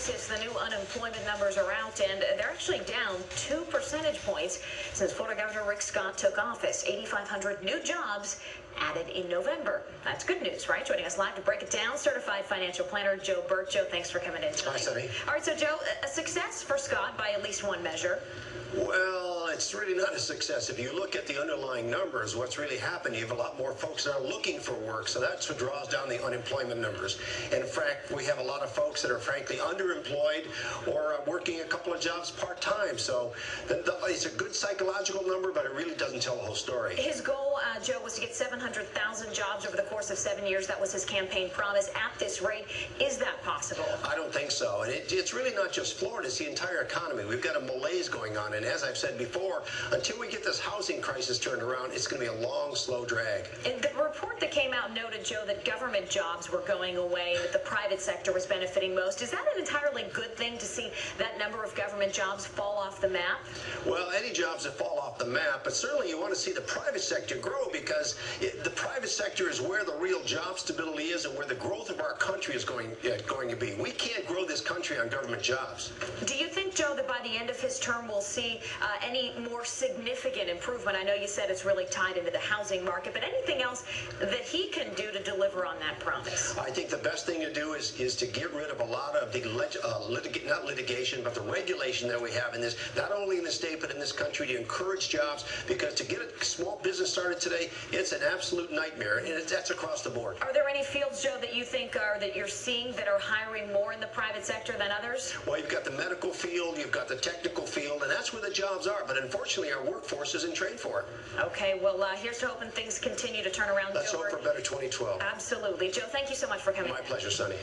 basis, the new unemployment numbers are out, and they're actually down 2 percentage points since Florida Governor Rick Scott took office. 8,500 new jobs added in November. That's good news, right? Joining us live to break it down, Certified Financial Planner Joe Bert. Joe, thanks for coming in tonight. Hi, Sonny. All right, so Joe, a success for Scott by at least one measure. Well, it's really not a success. If you look at the underlying numbers, what's really happened, you have a lot more folks that are looking for work, so that's what draws down the unemployment numbers. And in fact, we have a lot of folks that are frankly underemployed or working a couple of jobs part-time. So it's a good psychological number, but it really doesn't tell the whole story. His goal, Joe, was to get 700,000 jobs over the course of 7 years. That was his campaign promise. At this rate, is that possible? I don't think so. And it's really not just Florida, it's the entire economy. We've got a malaise going on. And as I've said before, until we get this housing crisis turned around, it's going to be a long, slow drag. And the report that came out noted, Joe, that government jobs were going away, that the private sector was benefiting most. Is that an entirely good thing to see that number of government jobs fall off the map? Well, any jobs that fall off the map, but certainly you want to see the private sector grow, because the private sector is where the real job stability is and where the growth of our country is going to be. We can't grow this country on government jobs. Do you think, Joe, that by the end of his term we'll see any more significant improvement? I know you said it's really tied into the housing market, but anything else that he can do to deliver on that promise? I think the best thing to do is to get rid of a lot of the not litigation, but the regulation that we have in this, not only in the state, but in this country, to encourage jobs, because to get a small business started today, it's an absolute nightmare, and that's across the board. Are there any fields, Joe, that you think that you're seeing that are hiring more in the private sector than others? Well, you've got the medical field, you've got the technical field, and that's where the jobs are, but unfortunately our workforce isn't trained for it. Okay, well, here's to hoping things continue to turn around. Let's hope for a better 2012. Absolutely. Joe, thank you so much for coming. My pleasure, Sonny.